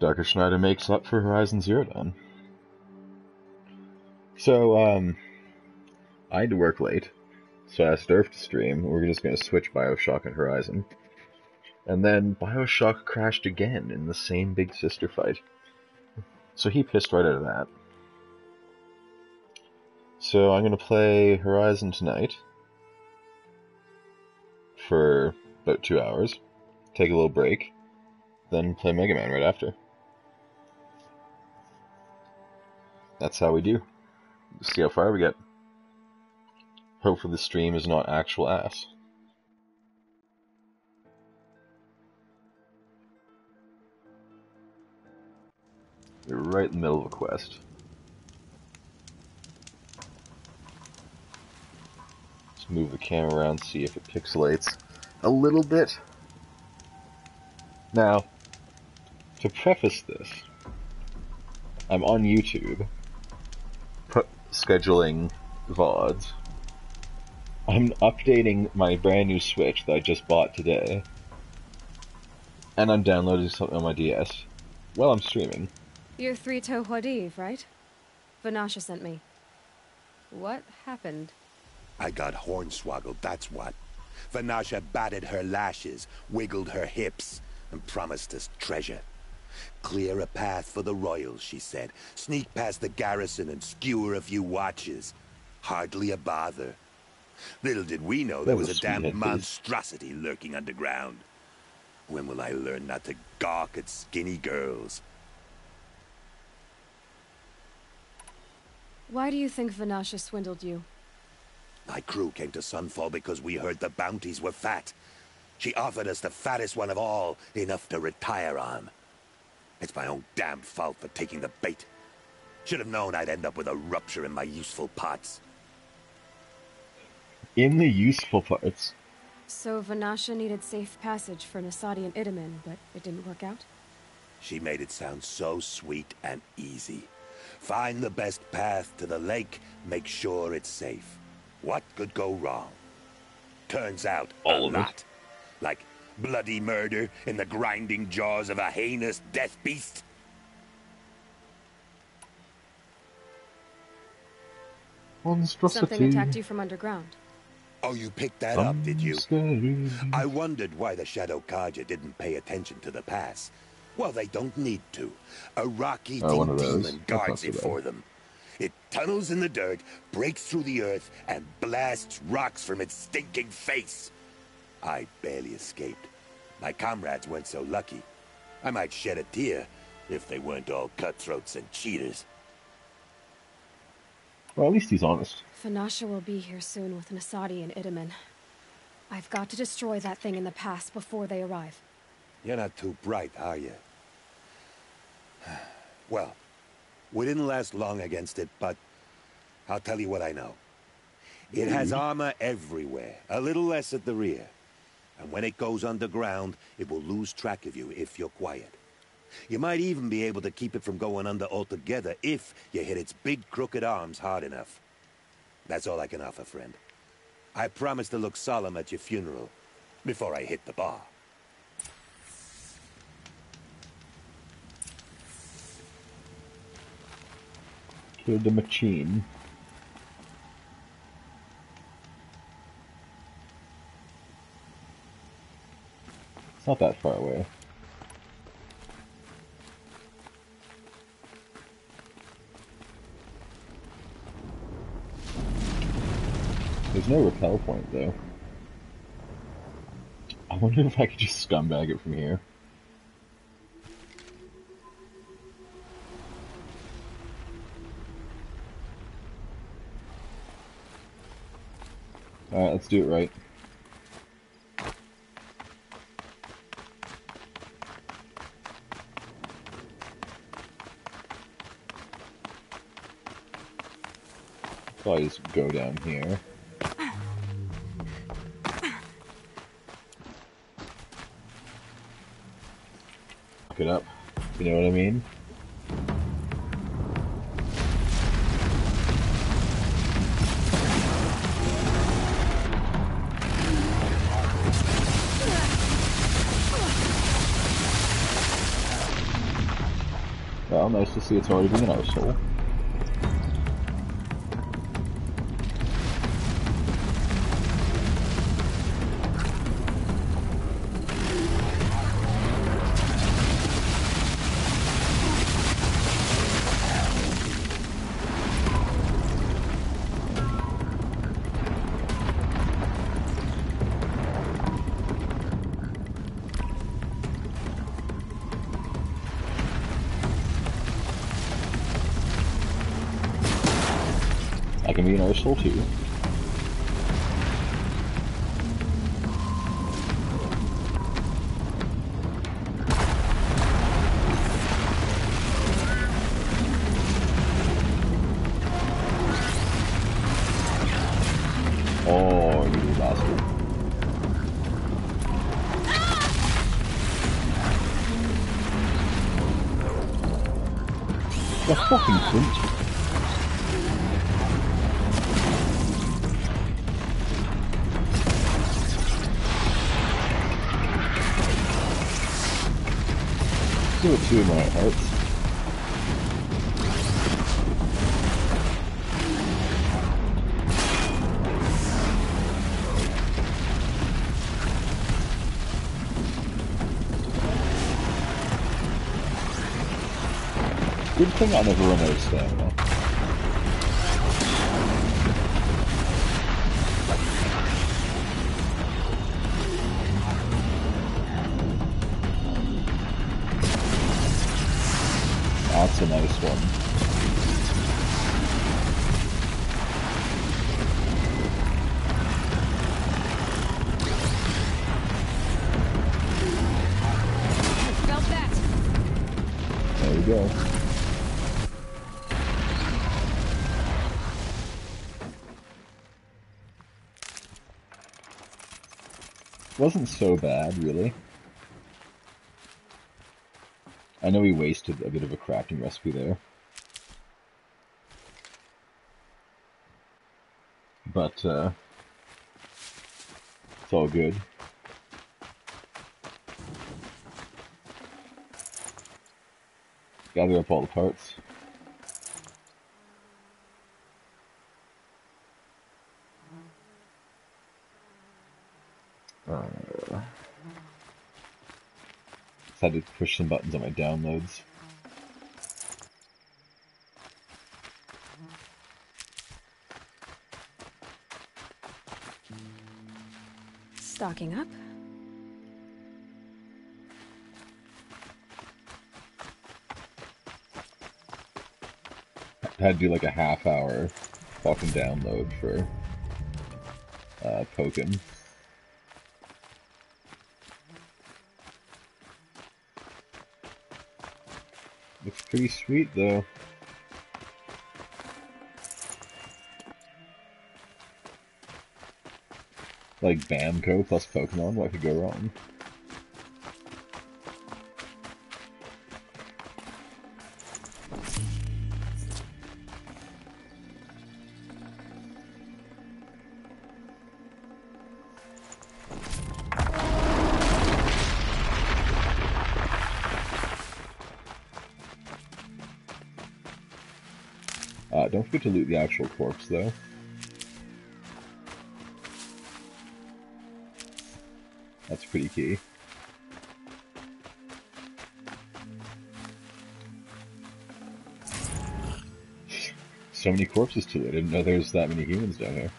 Darker Schneider makes up for Horizon Zero Dawn. So, I had to work late, so I asked Durf to stream. We're just going to switch Bioshock and Horizon. And then Bioshock crashed again in the same big sister fight. So he pissed right out of that. So I'm going to play Horizon tonight for about 2 hours, take a little break, then play Mega Man right after. That's how we do. See how far we get. Hopefully the stream is not actual ass. We're right in the middle of a quest. Let's move the camera around, see if it pixelates a little bit. Now, to preface this, I'm on YouTube, scheduling VODs. I'm updating my brand new Switch that I just bought today, and I'm downloading something on my DS while I'm streaming. You're Three-Toe Huadiv, right? Vanasha sent me. What happened? I got hornswoggled, that's what. Vanasha batted her lashes, wiggled her hips, and promised us treasure. Clear a path for the royals, she said. Sneak past the garrison and skewer a few watches. Hardly a bother. Little did we know there was a damn monstrosity lurking underground. When will I learn not to gawk at skinny girls? Why do you think Vanasha swindled you? My crew came to Sunfall because we heard the bounties were fat. She offered us the fattest one of all, enough to retire on. It's my own damn fault for taking the bait. Should have known I'd end up with a rupture in my useful parts. In the useful parts? So Vanasha needed safe passage for Nasadi and Itamen, but it didn't work out? She made it sound so sweet and easy. Find the best path to the lake, make sure it's safe. What could go wrong? Turns out, a lot. Like bloody murder in the grinding jaws of a heinous death beast. Monstrosity. Something attacked you from underground. Oh, you picked that up, did you? I wondered why the Shadow Kaja didn't pay attention to the pass. Well, they don't need to. A rock-eating demon guards it for them. It tunnels in the dirt, breaks through the earth, and blasts rocks from its stinking face. I barely escaped. My comrades weren't so lucky. I might shed a tear if they weren't all cutthroats and cheaters. Well, at least he's honest. Vanasha will be here soon with Nasadi and Itamen. I've got to destroy that thing in the pass before they arrive. You're not too bright, are you? Well, we didn't last long against it, but I'll tell you what I know. It has armor everywhere, a little less at the rear. And when it goes underground, it will lose track of you if you're quiet. You might even be able to keep it from going under altogether if you hit its big crooked arms hard enough. That's all I can offer, friend. I promise to look solemn at your funeral before I hit the bar. Kill the machine. It's not that far away. There's no repel point, though. I wonder if I could just scumbag it from here. Alright, let's do it right. Probably just go down here. Fuck it up. You know what I mean? Well, nice to see it's already being our soul. I can be an Ursula too. Oh, you bastard. The fucking cunt. Do it too, my hearts. Good thing I never run out of stamina. That's a nice one. Felt that. There we go. Wasn't so bad, really. I know we wasted a bit of a crafting recipe there. But, it's all good. Gather up all the parts. Just had to push some buttons on my downloads. Stocking up. I had to do like a half-hour fucking download for Pokken. Looks pretty sweet though. Like Bamco plus Pokemon, what could go wrong? Don't forget to loot the actual corpse, though. That's pretty key. So many corpses to loot. I didn't know there's that many humans down here.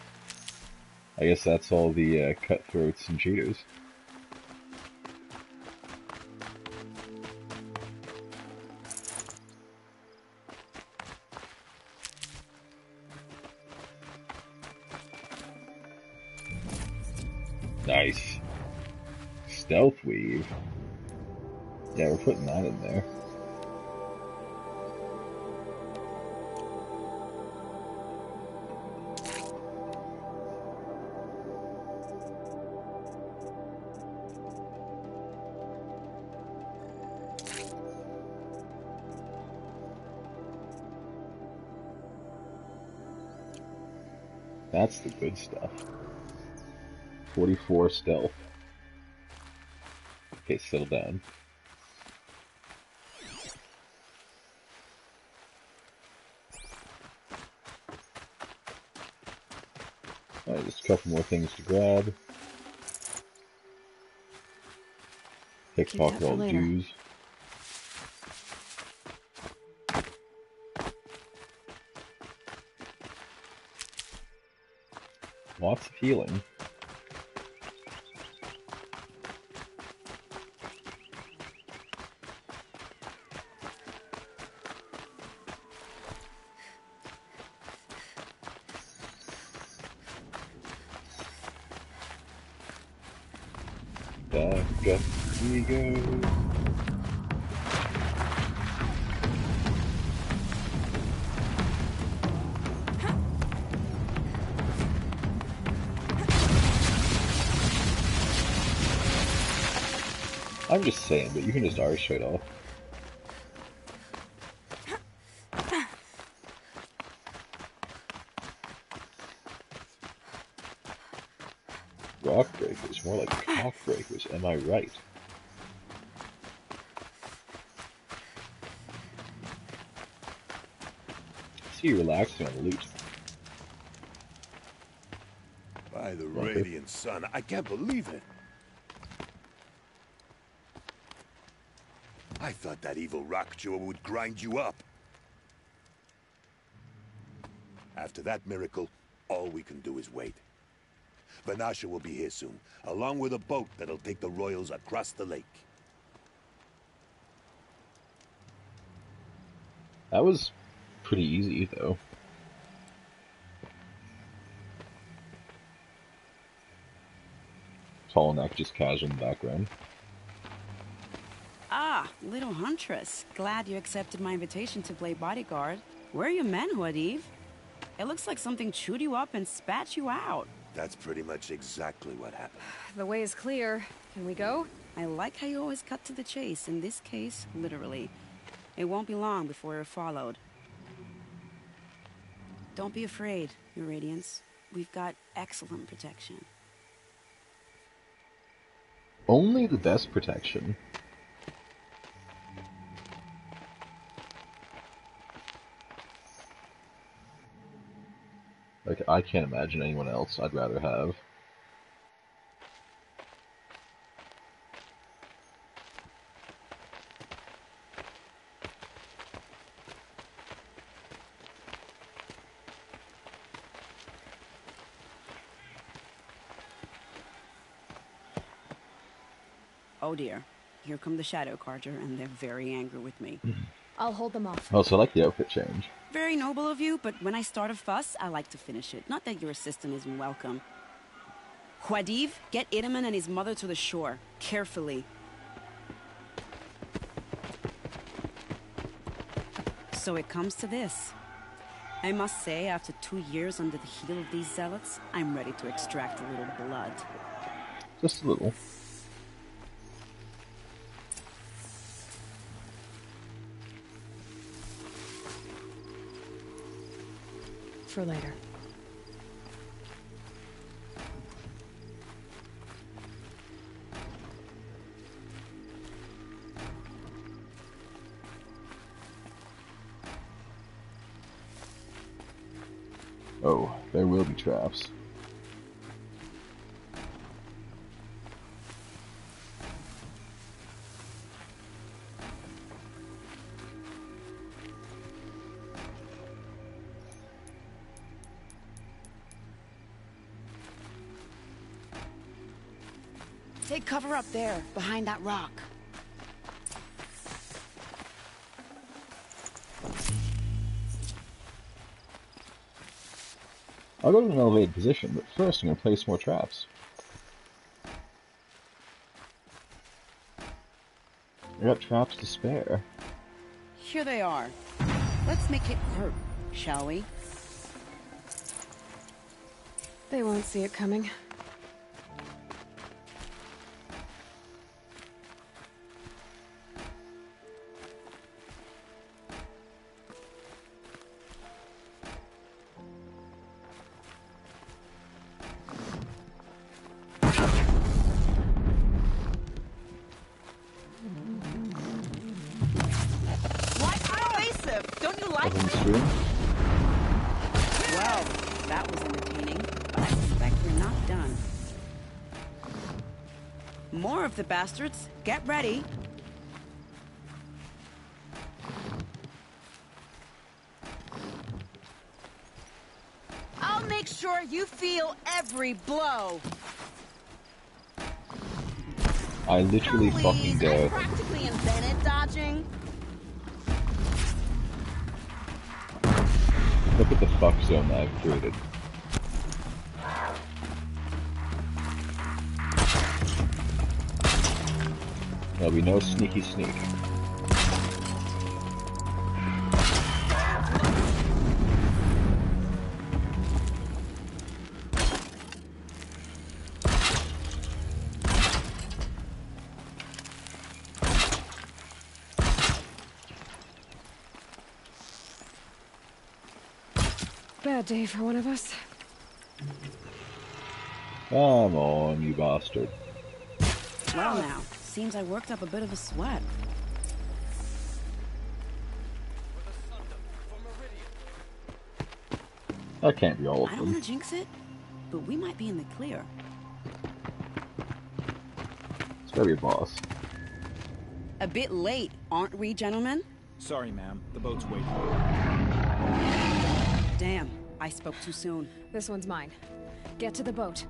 I guess that's all the cutthroats and cheaters. Nice. Stealth weave. Yeah, we're putting that in there. That's the good stuff. 44 stealth. Okay, settle down. Alright, just a couple more things to grab. Pickpocket all dues. Lots of healing. Back up we go. I'm just saying, but you can just arc straight off. Rock breakers, more like cock breakers, am I right? I see you relaxing on the loot. By the radiant sun, I can't believe it. I thought that evil rock chewer would grind you up. After that miracle, all we can do is wait. Vanasha will be here soon, along with a boat that'll take the royals across the lake. That was pretty easy, though. Tall neck just casual in the background. Ah, little huntress. Glad you accepted my invitation to play bodyguard. Where are your men, Huadiv? It looks like something chewed you up and spat you out. That's pretty much exactly what happened. The way is clear. Can we go? I like how you always cut to the chase. In this case, literally. It won't be long before you're followed. Don't be afraid, Your Radiance. We've got excellent protection. Only the best protection. Like, I can't imagine anyone else I'd rather have. Oh dear. Here come the Shadow Carter, and they're very angry with me. I'll hold them off. Also, I like the outfit change. Very noble of you, but when I start a fuss, I like to finish it. Not that your assistant isn't welcome. Huadiv, get Itaman and his mother to the shore. Carefully. So it comes to this. I must say, after 2 years under the heel of these zealots, I'm ready to extract a little blood. Just a little. For later. Oh, there will be traps. Take cover up there, behind that rock. I'll go to an elevated position, but first I'm going to place more traps. I got traps to spare. Here they are. Let's make it hurt, shall we? They won't see it coming. Well, that was entertaining, but I suspect we're not done. More of the bastards. Get ready. I'll make sure you feel every blow. I literally Please, fucking I dare. practically invented dodging. Look at the fuck zone that I've created. There'll be no sneaky sneak. Bad day for one of us. Come on, you bastard. Well now, seems I worked up a bit of a sweat. That can't be all of I don't them. want to jinx it, but we might be in the clear. It's gotta be a boss. A bit late, aren't we, gentlemen? Sorry, ma'am. The boat's waiting. Damn, I spoke too soon. This one's mine. Get to the boat.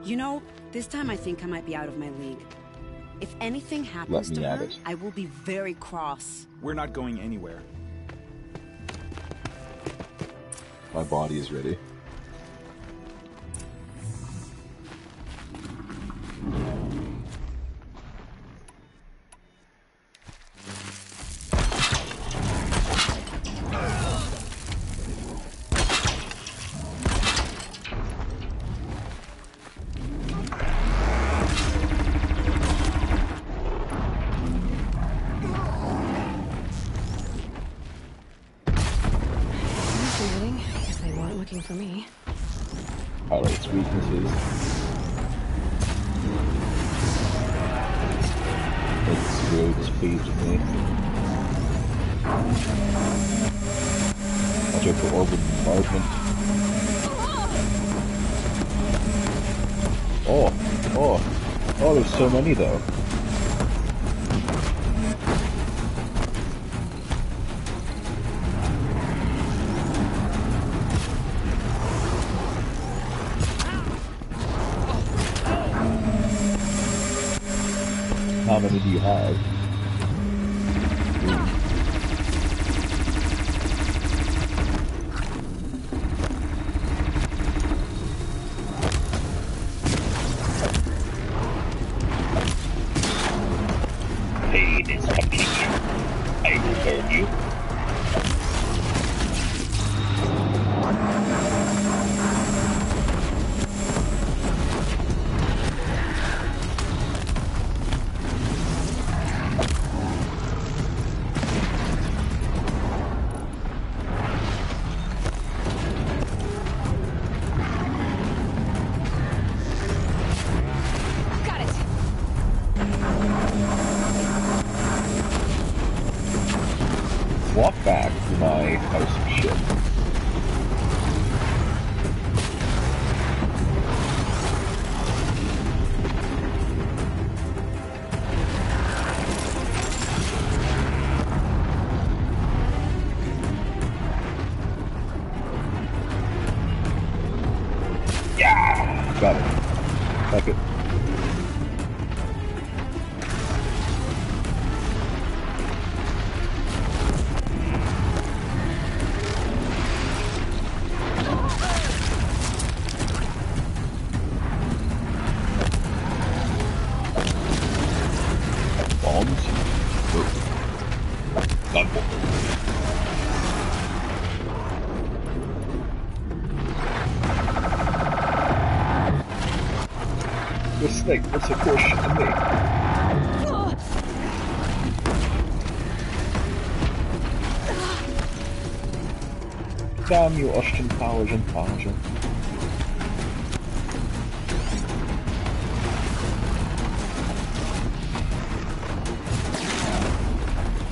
You know, this time I think I might be out of my league. If anything happens Let me to have her, it. I will be very cross. We're not going anywhere. My body is ready. Fascinating, because they weren't looking for me. Highlights weaknesses. It's really displeased with me. Watch out for orbital bombardment. Oh, there's so many though. How many do you have? Pain is coming. I will burn you. Got it! Walk back to my house of shit. Yeah! Got it. Like it. Bombs? Gunpowder. This snake puts a push to me. Damn you, Austin Powers and Powers.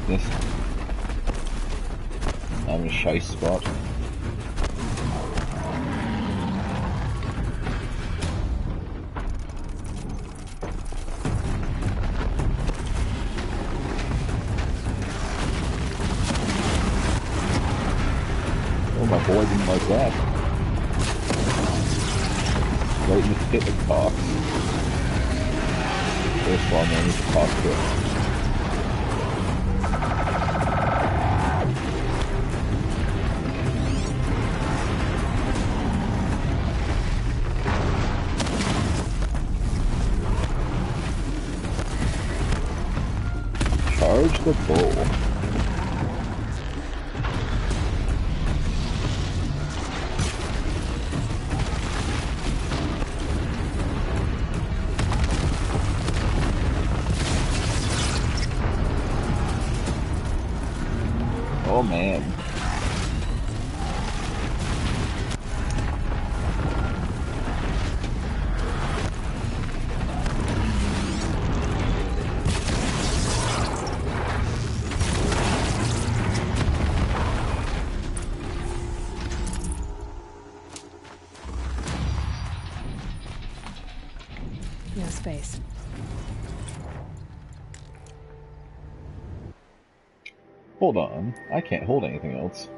This. I'm in a shy spot. My boy didn't like that. Right in the pit of cock. First of all, man, it's a cock pit. Charge the bull. Oh man. No space. Hold on, I can't hold anything else.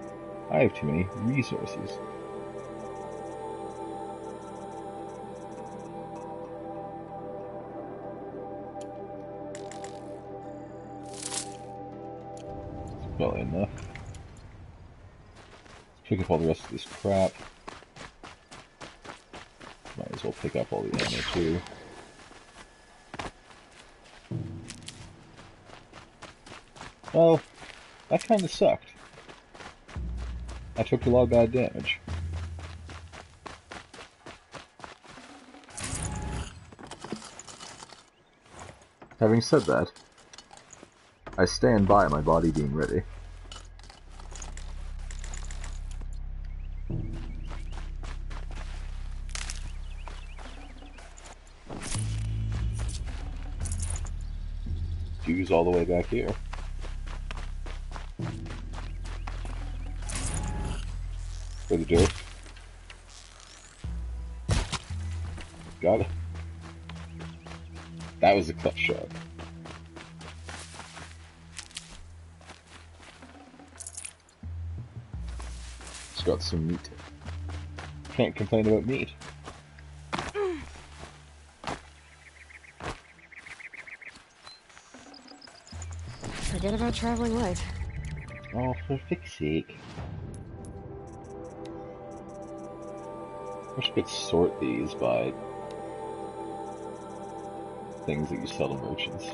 I have too many resources. Probably enough. Let's pick up all the rest of this crap. Might as well pick up all the ammo too. Well, that kinda sucked. I took a lot of bad damage. Having said that, I stand by my body being ready. Fuse all the way back here. For the dirt. Got it. That was a clutch shot. It's got some meat. Can't complain about meat. Forget about traveling light. Oh, for fuck's sake. I wish I could sort these by things that you sell to merchants.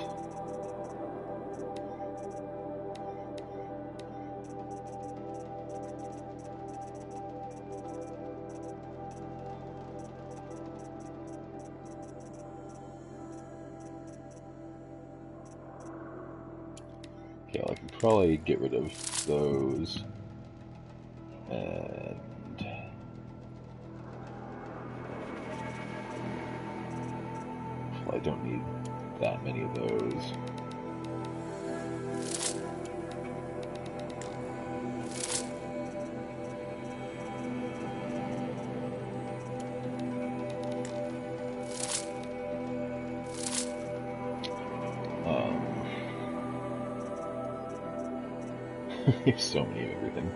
Okay, well, I can probably get rid of those. And I don't need that many of those. There's so many of everything.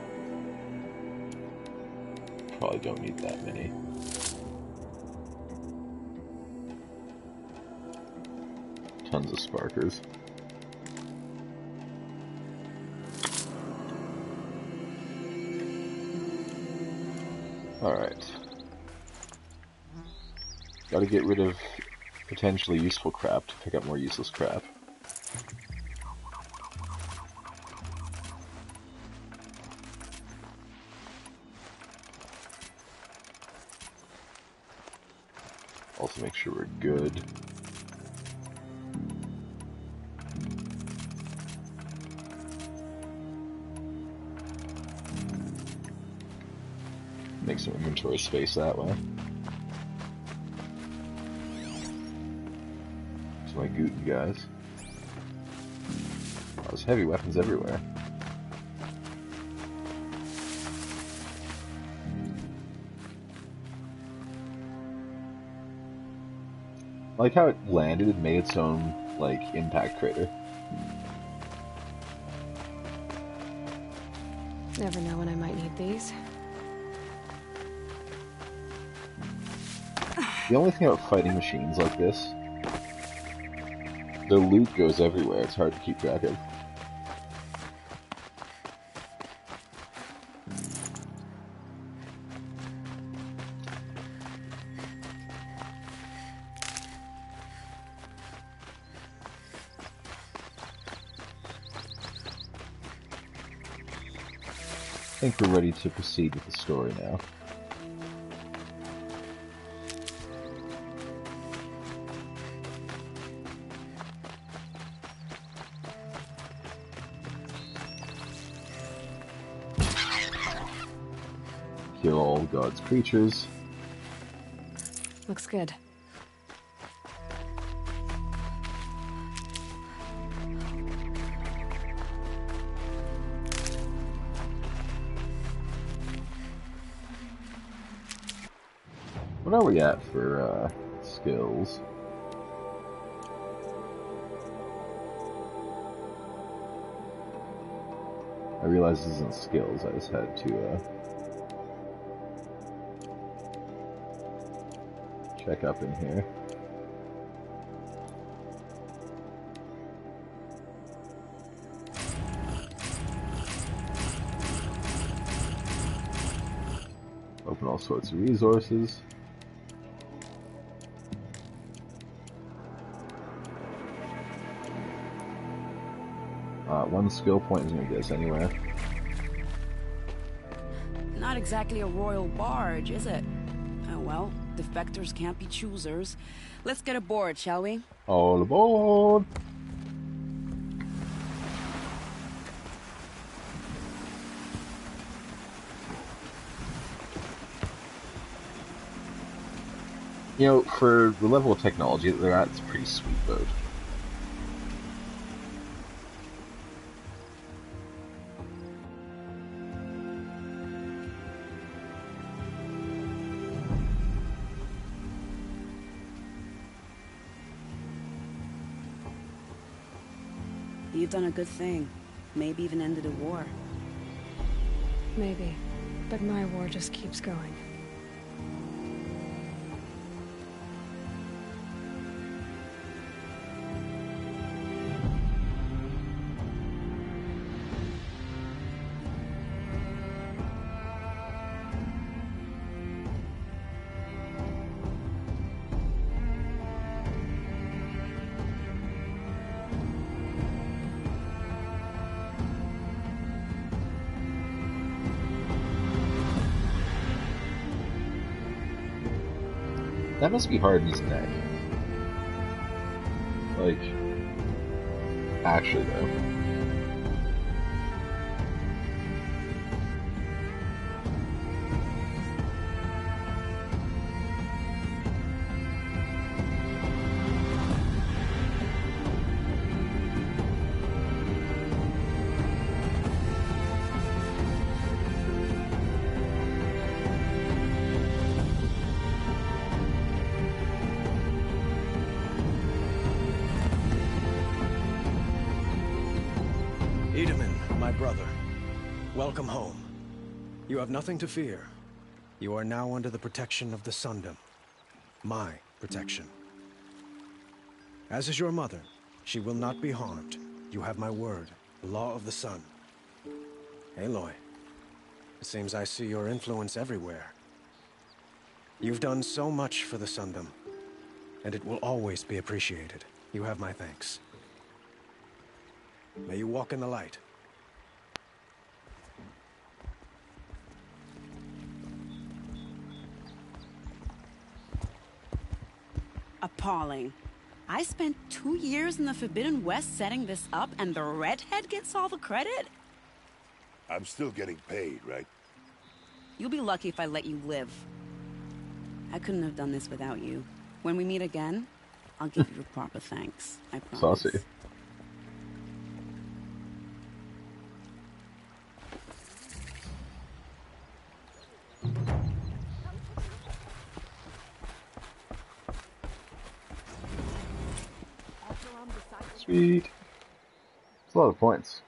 Probably don't need that many. Tons of sparkers. Alright. Gotta get rid of potentially useful crap to pick up more useless crap. Also make sure we're good. Make some inventory space that way. That's my Gooten guys. Oh, there's heavy weapons everywhere. I like how it landed and made its own, like, impact crater. Never know when I might need these. The only thing about fighting machines like this, their loot goes everywhere. It's hard to keep track of. I think we're ready to proceed with the story now. Kill all God's creatures. Looks good. What are we at for skills? I realize this isn't skills, I just had to check up in here. Open all sorts of resources. One skill point isn't going to get us anywhere. Not exactly a royal barge, is it? Oh well, defectors can't be choosers. Let's get aboard, shall we? All aboard! You know, for the level of technology that they're at, it's a pretty sweet boat. You've done a good thing. Maybe even ended a war. Maybe. But my war just keeps going. That must be hard in his neck. Like, actually though. Brother, welcome home. You have nothing to fear. You are now under the protection of the Sundom. My protection. As is your mother, she will not be harmed. You have my word, the law of the sun. Aloy, it seems I see your influence everywhere. You've done so much for the Sundom, and it will always be appreciated. You have my thanks. May you walk in the light. Appalling. I spent 2 years in the Forbidden West setting this up, and the redhead gets all the credit? I'm still getting paid, right? You'll be lucky if I let you live. I couldn't have done this without you. When we meet again, I'll give you proper thanks. I promise. Saucy. Sweet. It's a lot of points.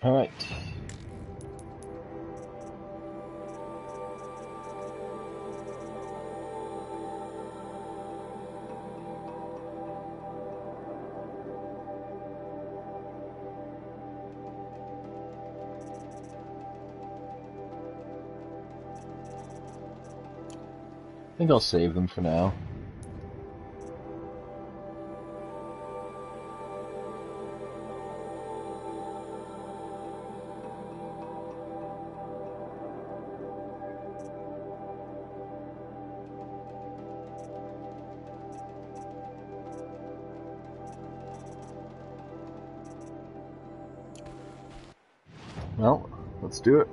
Alright. I think I'll save them for now. Well, let's do it.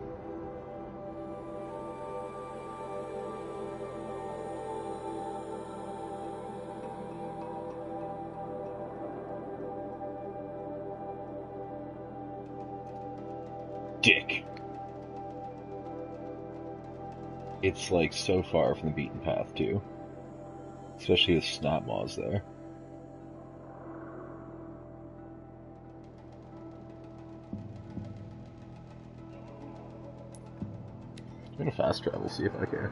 Dick. It's like so far from the beaten path too. Especially with snap maws there. I'm gonna fast travel, see if I care.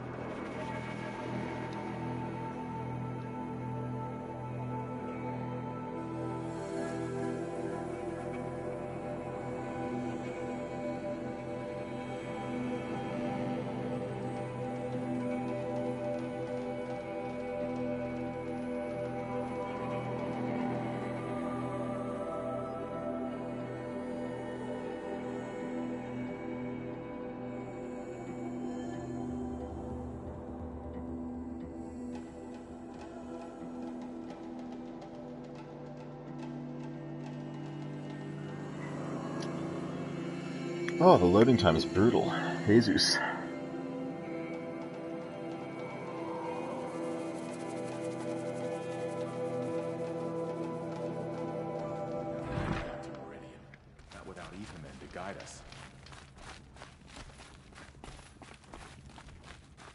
Oh, the loading time is brutal. Jesus. Not without Ethermen to guide us.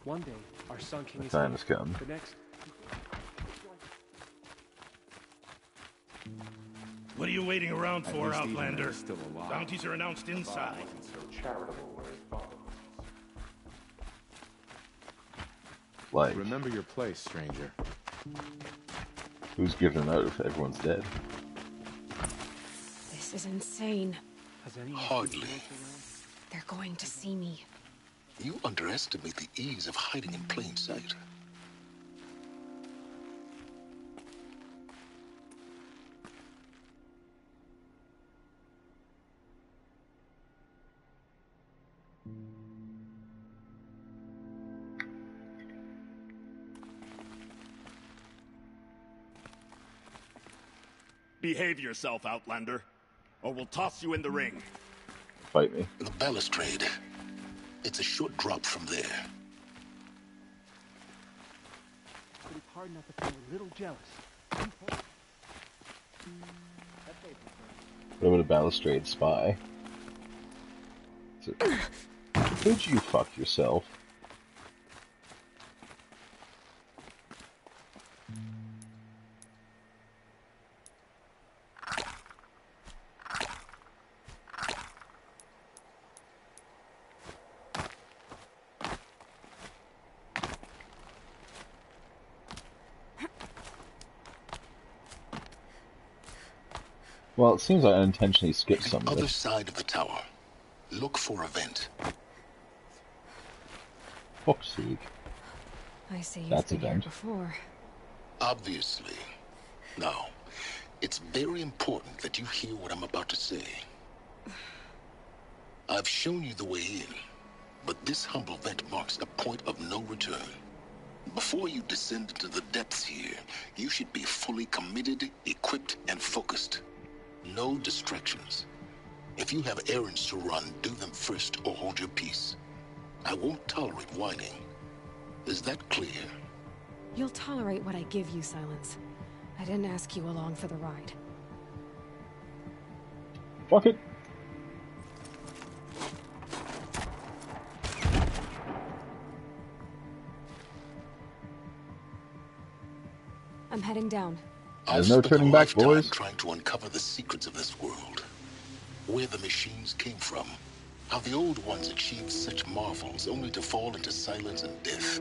One day, our Sun King is Time has come. the next. What are you waiting around At for, least Ethermen Outlander? is still alive. Bounties are announced inside. Wasn't so charitable as follows. Like, Remember your place, stranger. who's giving them out if everyone's dead? This is insane. Hardly. They're going to see me. You underestimate the ease of hiding in plain sight. Behave yourself, Outlander, or we'll toss you in the ring. Fight me. The balustrade. It's a short drop from there. But it's hard not to feel a little jealous. What about a balustrade spy? Could you fuck yourself? Well, it seems I unintentionally skipped some of Other it. side of the tower. Look for a vent. Fuck's sake. I see you've That's been here event. before. Obviously. Now, it's very important that you hear what I'm about to say. I've shown you the way in, but this humble vent marks a point of no return. Before you descend into the depths here, you should be fully committed, equipped, and focused. No distractions. If you have errands to run, do them first or hold your peace. I won't tolerate whining. Is that clear? You'll tolerate what I give you, Silence. I didn't ask you along for the ride. Fuck it. I'm heading down. There's I've no spent a turning back, lifetime boys. trying to uncover the secrets of this world. where the machines came from. How the old ones achieved such marvels only to fall into silence and death.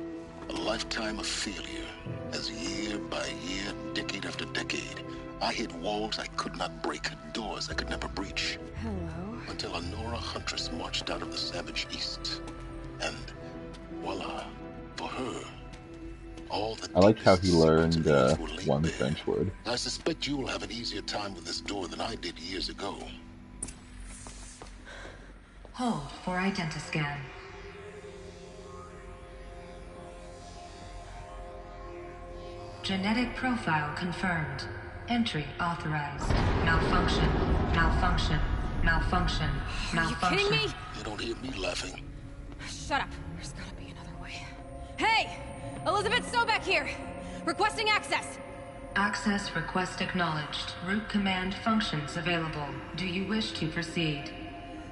A lifetime of failure, as year by year, decade after decade, I hit walls I could not break, doors I could never breach. Hello. Until a Nora huntress marched out of the savage east. And voila, for her, all the I like how he deepest learned secrets of the age were laid one bare. French word. I suspect you will have an easier time with this door than I did years ago. Hold for identiscan. Genetic profile confirmed. Entry authorized. Malfunction. Malfunction. Malfunction. Malfunction. Are you kidding me? You don't hear me laughing. Shut up. There's gotta be another way. Hey! Elizabeth Sobek here! Requesting access! Access request acknowledged. Root command functions available. Do you wish to proceed?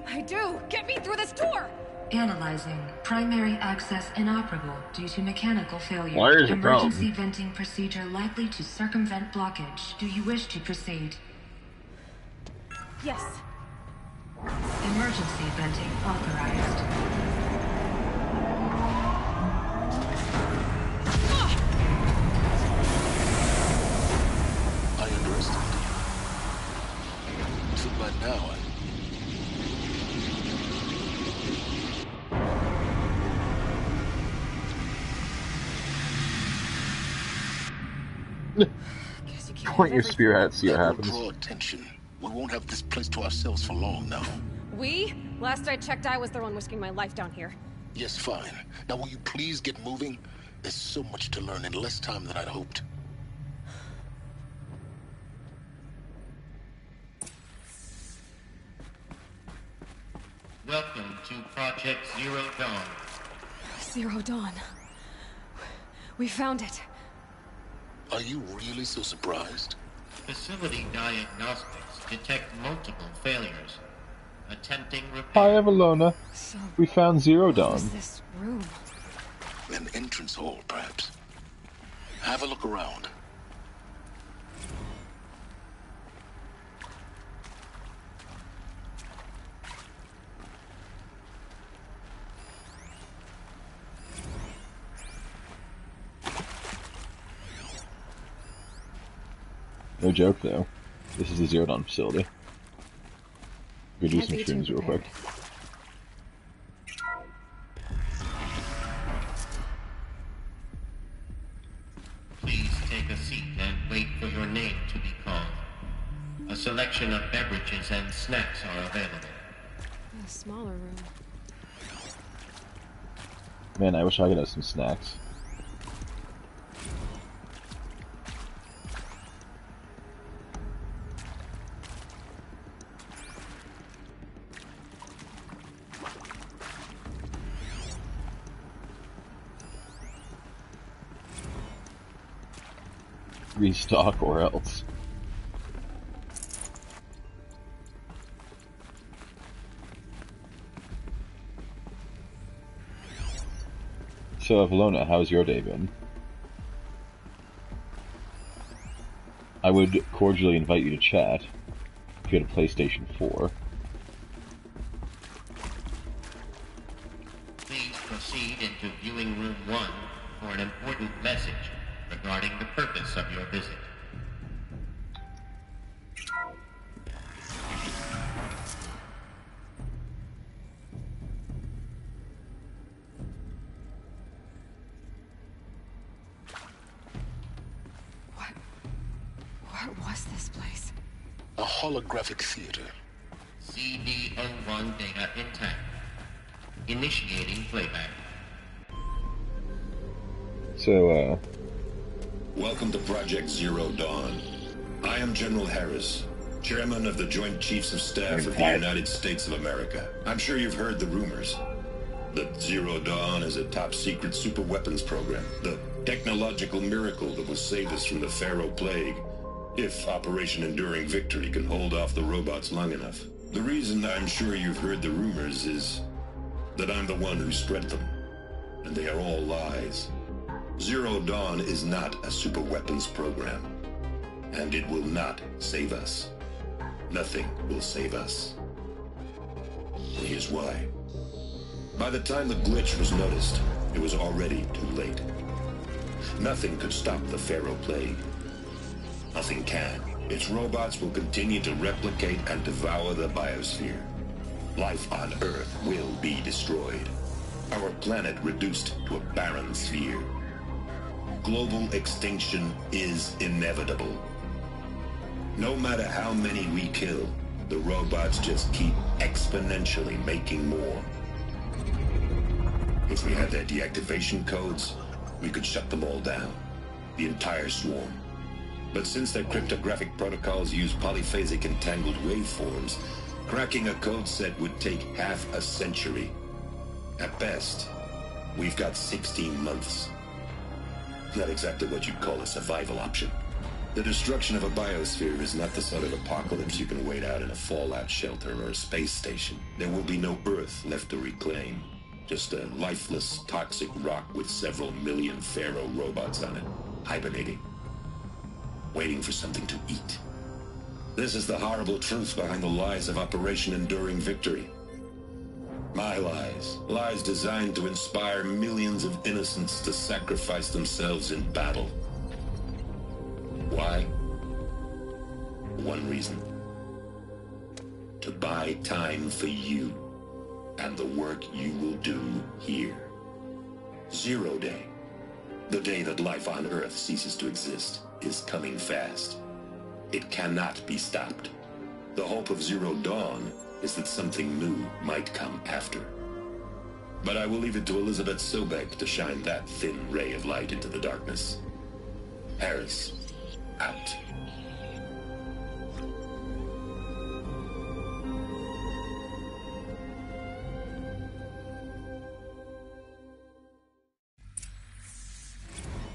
I do! Get me through this door! Analyzing. Primary access inoperable due to mechanical failure. Where's your Emergency problem? venting procedure likely to circumvent blockage. Do you wish to proceed? Yes. Emergency venting authorized. I underestimated you. Too bad now Guess you can't Point have your spear everything. at, see what That will happens. draw attention. We won't have this place to ourselves for long now. We? Last I checked, I was the one risking my life down here. Yes, fine. Now will you please get moving? There's so much to learn in less time than I'd hoped. Welcome to Project Zero Dawn. Zero Dawn. We found it. Are you really so surprised? Facility diagnostics detect multiple failures. Attempting repair. Hi, Evelona. So, We found Zero what Dawn. was this room? An entrance hall, perhaps. Have a look around. No joke, though. This is the Zero Dawn facility. Go do Can't some be too streams real quick. prepared. Please take a seat and wait for your name to be called. A selection of beverages and snacks are available. A smaller room. Man, I wish I could have some snacks. Restock or else. So, Evelona, how's your day been? I would cordially invite you to chat if you had a PlayStation 4. Please proceed into viewing room 1 for an important message regarding the purpose of your visit. What was this place? A holographic theater. CD01 data intact. Initiating playback. So, Welcome to Project Zero Dawn. I am General Harris, Chairman of the Joint Chiefs of Staff of the United States of America. I'm sure you've heard the rumors that Zero Dawn is a top-secret superweapons program, the technological miracle that will save us from the Pharaoh Plague, if Operation Enduring Victory can hold off the robots long enough. The reason I'm sure you've heard the rumors is that I'm the one who spread them, and they are all lies. Zero Dawn is not a superweapons program, and it will not save us. Nothing will save us. Here's why. By the time the glitch was noticed, it was already too late. Nothing could stop the Pharaoh plague. Nothing can. Its robots will continue to replicate and devour the biosphere. Life on Earth will be destroyed. Our planet reduced to a barren sphere. Global extinction is inevitable. No matter how many we kill, the robots just keep exponentially making more. If we had their deactivation codes, we could shut them all down. The entire swarm. But since their cryptographic protocols use polyphasic entangled waveforms, cracking a code set would take half a century. At best, we've got 16 months. Not exactly what you'd call a survival option. The destruction of a biosphere is not the sort of apocalypse you can wait out in a fallout shelter or a space station. There will be no Earth left to reclaim. Just a lifeless, toxic rock with several million Pharaoh robots on it, hibernating, waiting for something to eat. This is the horrible truth behind the lies of Operation Enduring Victory. My lies. Lies designed to inspire millions of innocents to sacrifice themselves in battle. Why? One reason. To buy time for you and the work you will do here. Zero Day, the day that life on Earth ceases to exist, is coming fast. It cannot be stopped. The hope of Zero Dawn is that something new might come after. But I will leave it to Elizabeth Sobek to shine that thin ray of light into the darkness. Harris, out.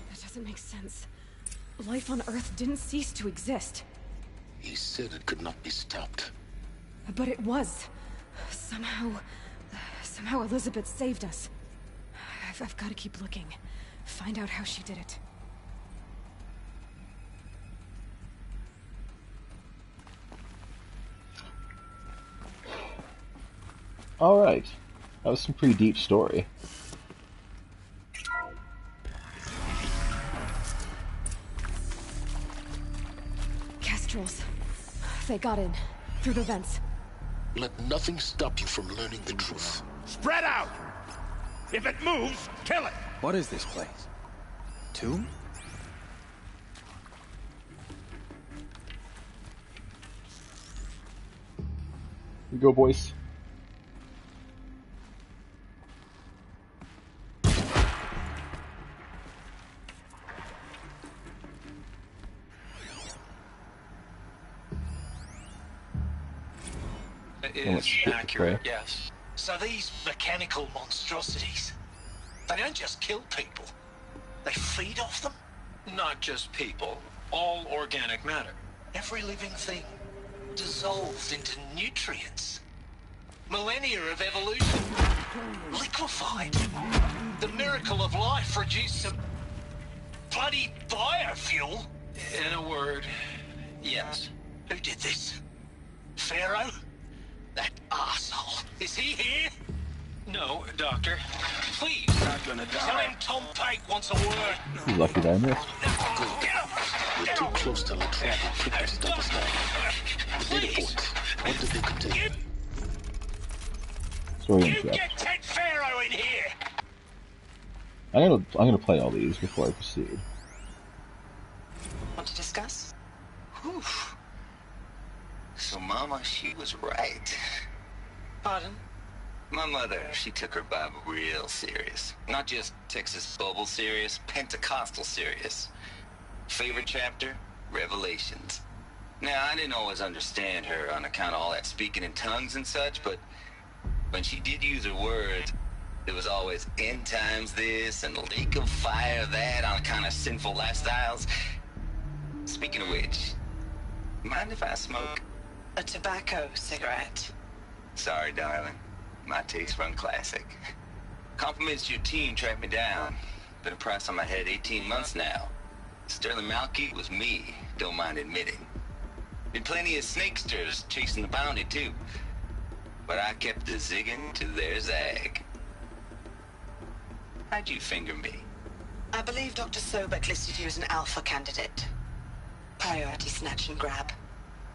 That doesn't make sense. Life on Earth didn't cease to exist. He said it could not be stopped. But it was. Somehow Elizabeth saved us. I've got to keep looking. Find out how she did it. Alright. That was some pretty deep story. Kestrels. They got in. Through the vents. Let nothing stop you from learning the truth. Spread out! If it moves, kill it! What is this place? Tomb? Here we go, boys. It is accurate, yes. So these mechanical monstrosities, they don't just kill people, they feed off them? Not just people, all organic matter. Every living thing dissolved into nutrients. Millennia of evolution, liquefied. The miracle of life reduced to bloody biofuel. In a word, yes. Who did this? Pharaoh? That arsehole. Is he here? No, Doctor. Please. Not gonna die. Tell him Tom Pike wants a word. He's lucky that I missed. We're too close to electronic frequency to understand. The data points. What did they contain? Story You interrupt. get Ted Pharaoh in here! I'm gonna play all these before I proceed. Want to discuss? Whew. So Mama, she was right. Pardon? My mother, she took her Bible real serious. Not just Texas Bible serious, Pentecostal serious. Favorite chapter? Revelations. Now, I didn't always understand her on account of all that speaking in tongues and such, but when she did use her words, it was always end times this and lake of fire that on account of sinful lifestyles. Speaking of which, mind if I smoke? A tobacco cigarette. Sorry, darling. My taste run classic. Compliments to your team tracked me down. Been a price on my head 18 months now. Sterling Malky was me, don't mind admitting. Been plenty of snakesters chasing the bounty, too. but I kept the zigging to their zag. How'd you finger me? I believe Dr. Sobek listed you as an alpha candidate. Priority snatch and grab.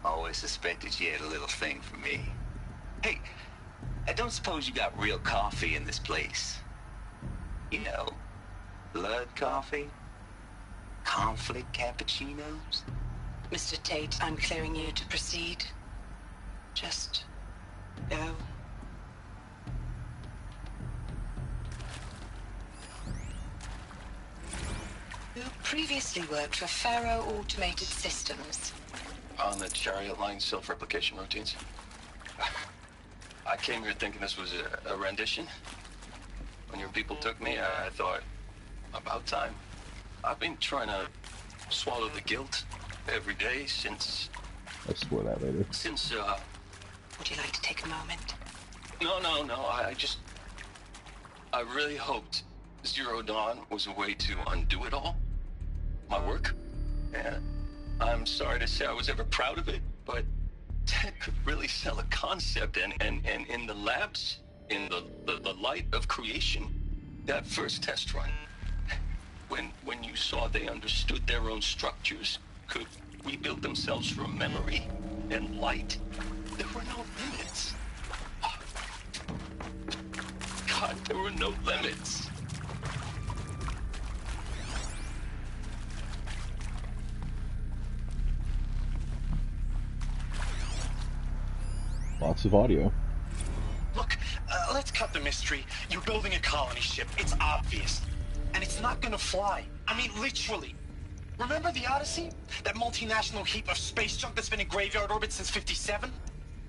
Always suspected she had a little thing for me. Hey, I don't suppose you got real coffee in this place? You know, blood coffee? Conflict cappuccinos? Mr. Tate, I'm clearing you to proceed. Just go. You previously worked for Faro Automated Systems. On the chariot line self-replication routines. I came here thinking this was a rendition. When your people took me, I thought, about time. I've been trying to swallow the guilt every day since... I'll explore that later. Since, Would you like to take a moment? No, I really hoped Zero Dawn was a way to undo it all. My work. And I'm sorry to say I was ever proud of it, but Ted could really sell a concept, and in the labs, in the light of creation, that first test run, when you saw they understood their own structures, could rebuild themselves from memory and light, there were no limits. God, there were no limits. Lots of audio. Look, let's cut the mystery. You're building a colony ship. It's obvious. And it's not gonna fly. I mean, literally. Remember the Odyssey? That multinational heap of space junk that's been in graveyard orbit since 57?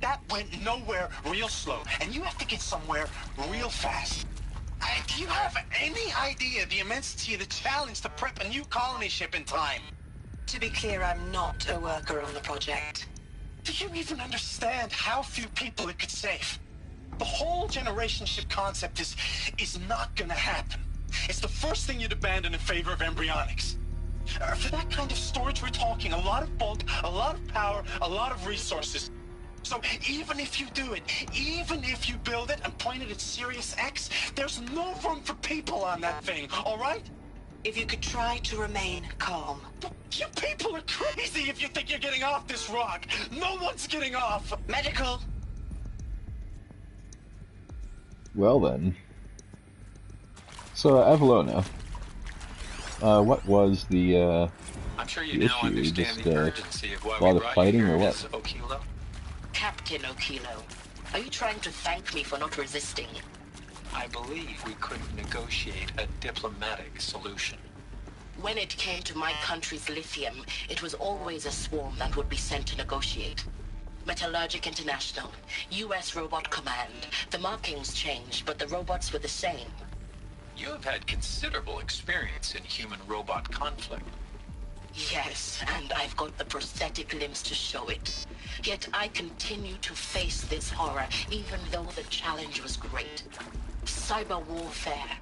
That went nowhere real slow. And you have to get somewhere real fast. Do you have any idea the immensity of the challenge to prep a new colony ship in time? To be clear, I'm not a worker on the project. Do you even understand how few people it could save? The whole generation ship concept is not gonna happen. It's the first thing you'd abandon in favor of embryonics. For that kind of storage, we're talking a lot of bulk, a lot of power, a lot of resources. So even if you do it, even if you build it and point it at Sirius X, there's no room for people on that thing, all right? If you could try to remain calm. You people are crazy if you think you're getting off this rock. No one's getting off. Medical. Well then. So, Avalona. What was the I'm sure you the now issue? understand Just the urgency of why a lot we of brought fighting you here, or what? Miss Okilo. Captain Okilo, are you trying to thank me for not resisting? I believe we couldn't negotiate a diplomatic solution. When it came to my country's lithium, it was always a swarm that would be sent to negotiate. Metallurgic International, U.S. Robot Command. The markings changed, but the robots were the same. You have had considerable experience in human-robot conflict. Yes, and I've got the prosthetic limbs to show it. Yet I continue to face this horror, even though the challenge was great. Cyber warfare.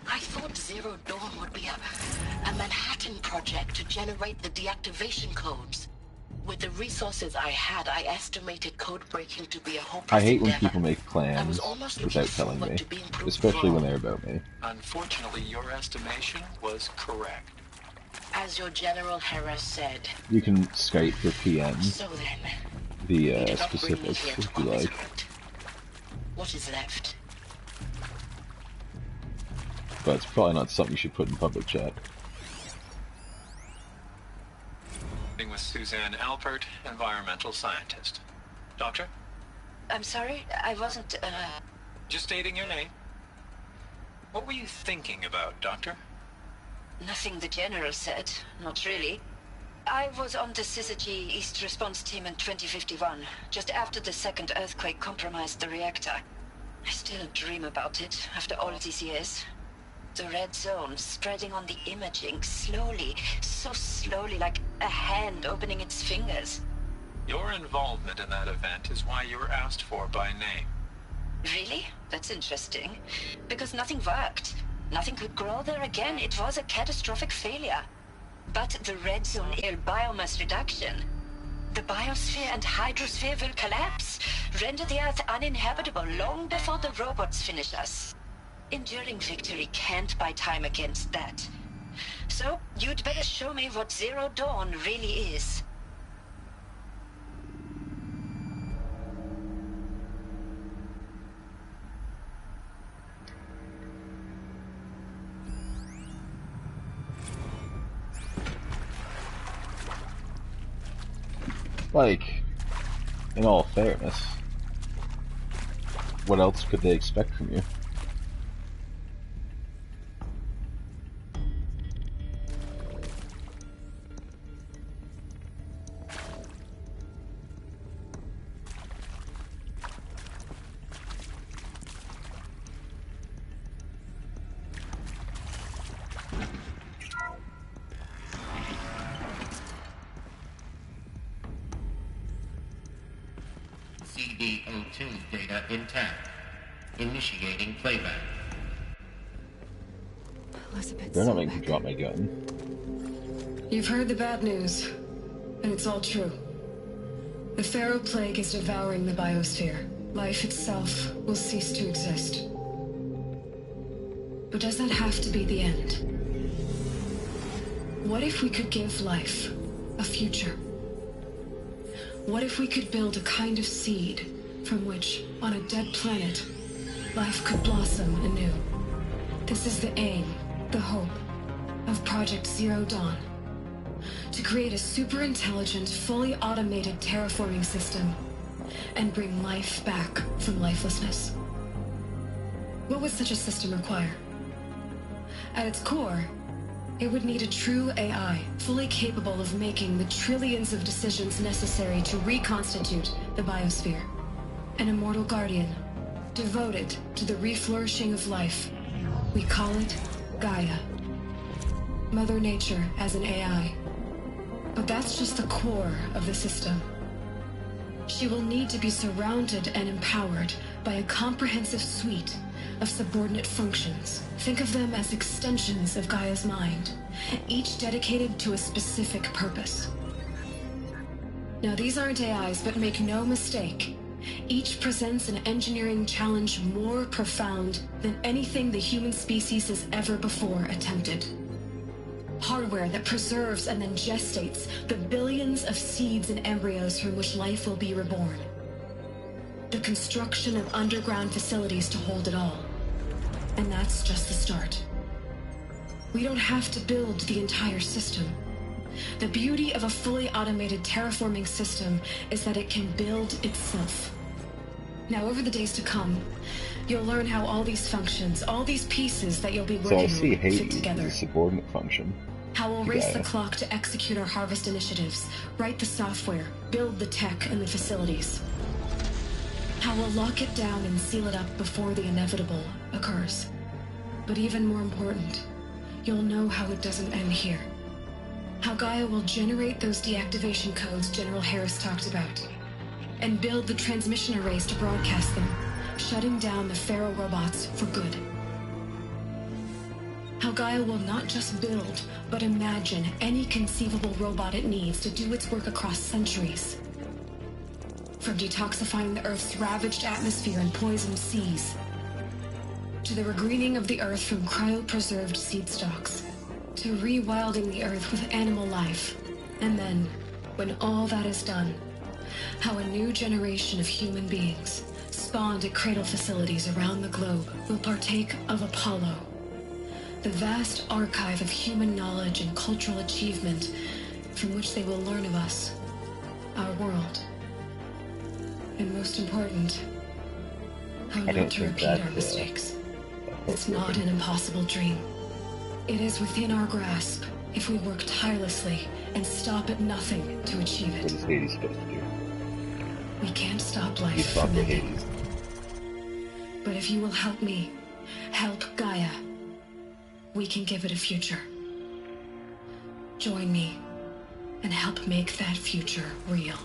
I thought Zero Dawn would be a Manhattan project to generate the deactivation codes. With the resources I had, I estimated code breaking to be a hopeless I hate when endeavor. people make plans without telling me, especially when they're about me. Unfortunately, your estimation was correct. As your General Harris said. You can Skype for PM So then, the you did not bring me specifics here to if you like. commiserate. What is left? But it's probably not something you should put in public chat. Meeting with Suzanne Alpert, environmental scientist. Doctor? I'm sorry, I wasn't, Just stating your name. What were you thinking about, Doctor? Nothing the General said, not really. I was on the Syzygy East Response Team in 2051, just after the second earthquake compromised the reactor. I still dream about it, after all these years. The red zone spreading on the imaging, slowly, so slowly, like a hand opening its fingers. Your involvement in that event is why you were asked for by name. Really? That's interesting. Because nothing worked. Nothing could grow there again. It was a catastrophic failure. But the red zone biomass reduction, The biosphere and hydrosphere will collapse, render the Earth uninhabitable long before the robots finish us. Enduring victory can't buy time against that. So, you'd better show me what Zero Dawn really is. Like, in all fairness, what else could they expect from you? CD02 data intact. Initiating playback. They're not making me drop my gun. You've heard the bad news, and it's all true. The Pharaoh Plague is devouring the biosphere. Life itself will cease to exist. But does that have to be the end? What if we could give life a future? What if we could build a kind of seed from which, on a dead planet, life could blossom anew? This is the aim, the hope, of Project Zero Dawn. To create a super-intelligent, fully automated terraforming system and bring life back from lifelessness. What would such a system require? At its core, it would need a true AI, fully capable of making the trillions of decisions necessary to reconstitute the biosphere. An immortal guardian, devoted to the reflourishing of life. We call it Gaia. Mother Nature as an AI. But that's just the core of the system. She will need to be surrounded and empowered by a comprehensive suite of subordinate functions. Think of them as extensions of Gaia's mind, each dedicated to a specific purpose. Now, these aren't AIs, but make no mistake, each presents an engineering challenge more profound than anything the human species has ever before attempted. Hardware that preserves and then gestates the billions of seeds and embryos from which life will be reborn. The construction of underground facilities to hold it all. And that's just the start. We don't have to build the entire system. The beauty of a fully automated terraforming system is that it can build itself. Now, over the days to come, you'll learn how all these functions, all these pieces that you'll be working on, fit together. As a subordinate function. How we'll race the clock to execute our harvest initiatives, write the software, build the tech and the facilities. How we'll lock it down and seal it up before the inevitable occurs. But even more important, you'll know how it doesn't end here. How Gaia will generate those deactivation codes General Harris talked about, and build the transmission arrays to broadcast them, shutting down the Pharaoh robots for good. How Gaia will not just build, but imagine any conceivable robot it needs to do its work across centuries. From detoxifying the Earth's ravaged atmosphere and poisoned seas, to the regreening of the Earth from cryopreserved seed stalks, to rewilding the Earth with animal life. And then, when all that is done, how a new generation of human beings, spawned at cradle facilities around the globe, will partake of Apollo, the vast archive of human knowledge and cultural achievement from which they will learn of us, our world. And most important, how not to repeat our mistakes. It's not an impossible dream. It is within our grasp if we work tirelessly and stop at nothing to achieve it. What is Hades supposed to do? We can't stop life from ending. But if you will help me, help Gaia, we can give it a future. Join me and help make that future real.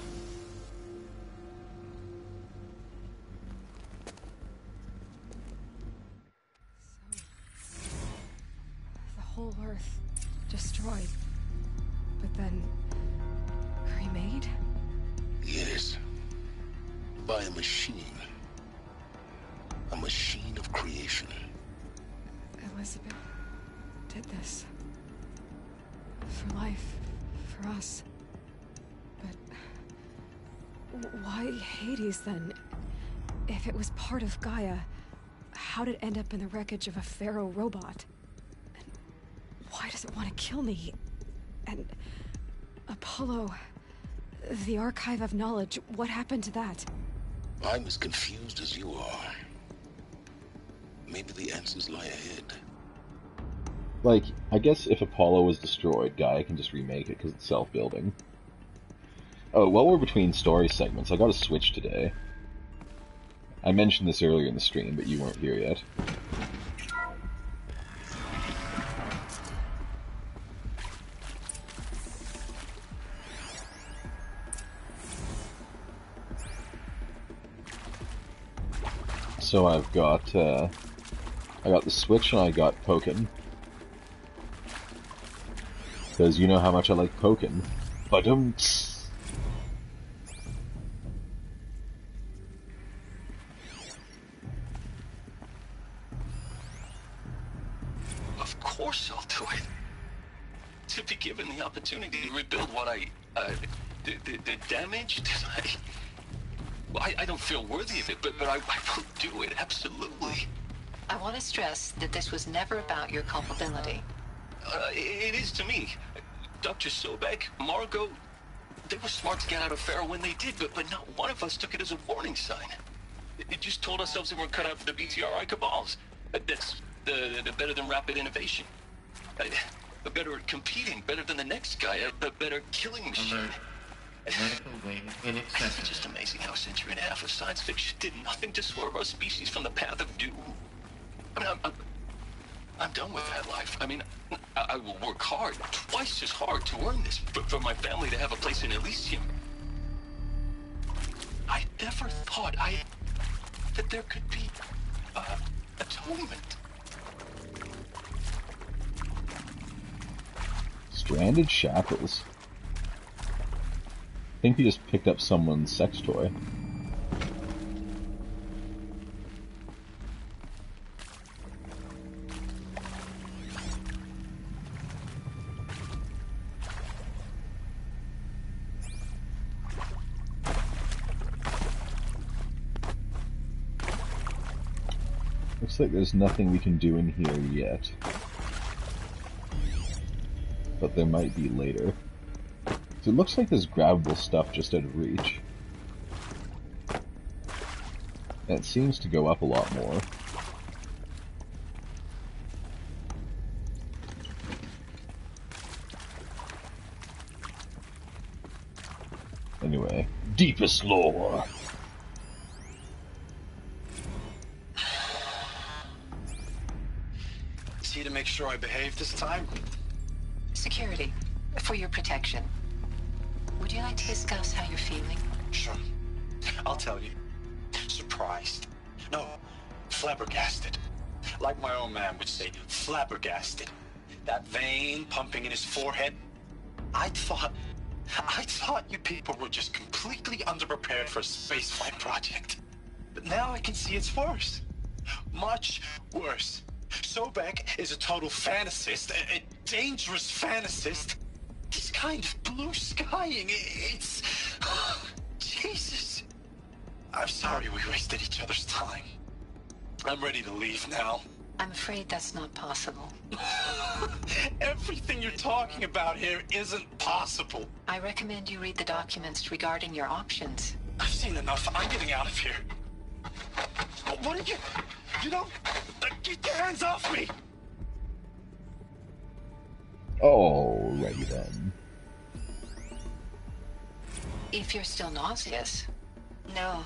The whole Earth destroyed, but then remade? by a machine. A machine of creation. Elizabeth did this. For life. For us. But why Hades then? If it was part of Gaia, how did it end up in the wreckage of a pharaoh robot? And why does it want to kill me? And Apollo, the archive of knowledge, what happened to that? I'm as confused as you are. Maybe the answers lie ahead. Like, I guess if Apollo was destroyed, Gaia can just remake it because it's self-building. Oh, while we're between story segments, I got a Switch today. I mentioned this earlier in the stream, but you weren't here yet. So I've got, I got the Switch and I got Pokken. Because you know how much I like Pokken. Ba-dum-ts. Of course I'll do it. To be given the opportunity to rebuild what the damage that well, I don't feel worthy of it, but I will do it, absolutely. I want to stress that this was never about your culpability. It is to me. Dr. Sobek, Margot, they were smart to get out of Pharaoh when they did, but not one of us took it as a warning sign. It just told ourselves that we're cut out for the BTRI cabals. That's the better than rapid innovation. Better at competing, better than the next guy, a better killing machine. Medical wing inaccessible. It's just amazing how a century and a half of science fiction did nothing to swerve our species from the path of doom. I mean, I'm done with that life. I mean, I will work hard, twice as hard to earn this, for my family to have a place in Elysium. I never thought that there could be atonement. Stranded shackles. I think he just picked up someone's sex toy. Looks like there's nothing we can do in here yet. But there might be later. So it looks like there's grabbable stuff just out of reach. And it seems to go up a lot more. Anyway, deepest lore. See to make sure I behave this time? Security, for your protection. Would you like to discuss how you're feeling? Sure. I'll tell you. Surprised. No, flabbergasted. Like my own man would say, flabbergasted. That vein pumping in his forehead. I thought you people were just completely underprepared for a spaceflight project. But now I can see it's worse. Much worse. Sobek is a total fantasist, a dangerous fantasist. This kind of blue skying, it's... Jesus. I'm sorry we wasted each other's time. I'm ready to leave now. I'm afraid that's not possible. Everything you're talking about here isn't possible. I recommend you read the documents regarding your options. I've seen enough. I'm getting out of here. What did you... You don't... Get your hands off me! Alrighty then. If you're still nauseous. No,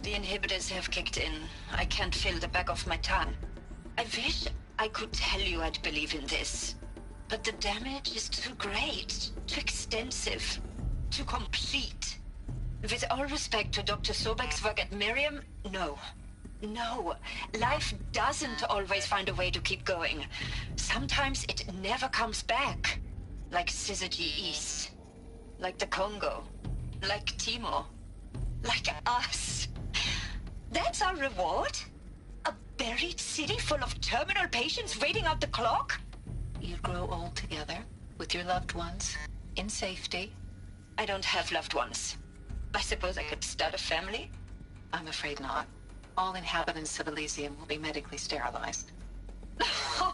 the inhibitors have kicked in. I can't feel the back of my tongue. I wish I could tell you I'd believe in this. But the damage is too great, too extensive, too complete. With all respect to Dr. Sobek's work at Miriam, no. No, life doesn't always find a way to keep going. Sometimes it never comes back. Like Syzygy East. Like the Congo. Like Timo. Like us. That's our reward? A buried city full of terminal patients waiting out the clock? You'd grow old together, with your loved ones, in safety. I don't have loved ones. I suppose I could start a family? I'm afraid not. All inhabitants of Elysium will be medically sterilized. A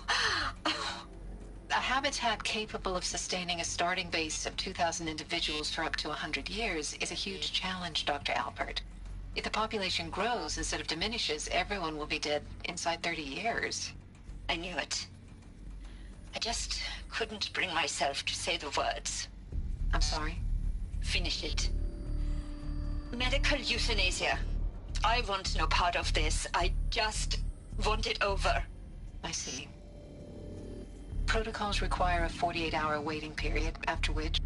habitat capable of sustaining a starting base of 2,000 individuals for up to 100 years is a huge challenge, Dr. Alpert. If the population grows instead of diminishes, everyone will be dead inside 30 years. I knew it. I just couldn't bring myself to say the words. I'm sorry? Finish it. Medical euthanasia. I want no part of this. I just want it over. I see. Protocols require a 48-hour waiting period, after which...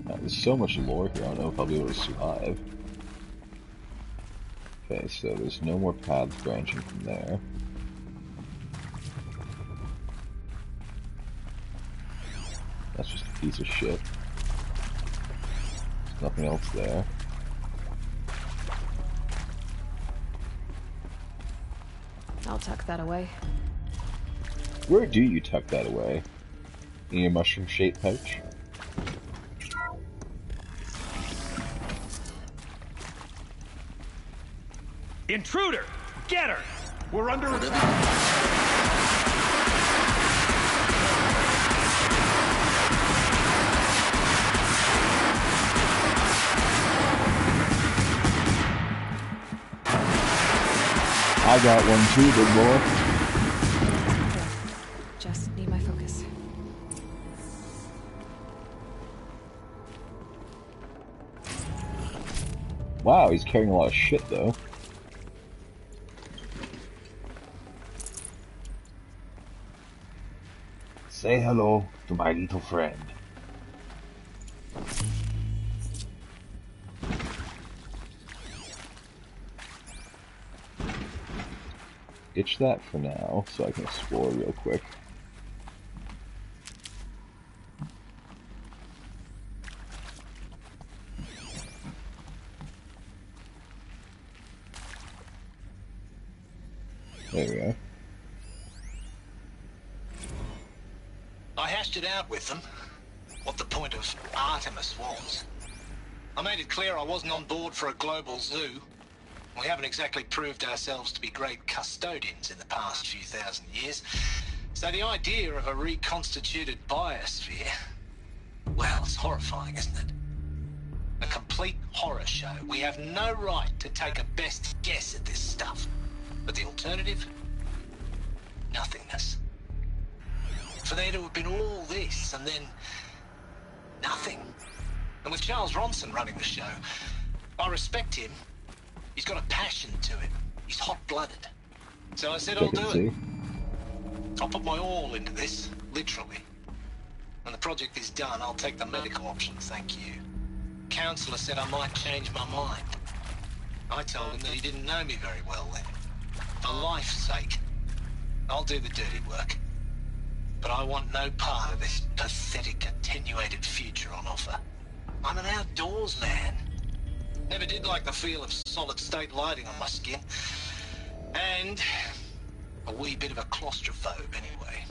There's so much lore here, I don't know if I'll be able to survive. Okay, so there's no more paths branching from there. That's just a piece of shit. There's nothing else there. I'll tuck that away. Where do you tuck that away? In your mushroom-shaped pouch? Intruder! Get her! We're under attack! I got one too, big boy. Just need my focus. Wow, he's carrying a lot of shit though. Say hello to my little friend. Ditch that for now, so I can explore real quick. There we go. I hashed it out with them, what the point of Artemis was. I made it clear I wasn't on board for a global zoo. We haven't exactly proved ourselves to be great custodians in the past few thousand years. So the idea of a reconstituted biosphere, well, it's horrifying, isn't it? A complete horror show. We have no right to take a best guess at this stuff. But the alternative? Nothingness. For there to have been all this, and then nothing. And with Charles Ronson running the show, I respect him. He's got a passion to it. He's hot-blooded. So I said I'll do it. I'll put my all into this, literally. When the project is done, I'll take the medical option, thank you. Counselor said I might change my mind. I told him that he didn't know me very well then. For life's sake, I'll do the dirty work. But I want no part of this pathetic, attenuated future on offer. I'm an outdoors man. Never did like the feel of solid-state lighting on my skin. And a wee bit of a claustrophobe, anyway.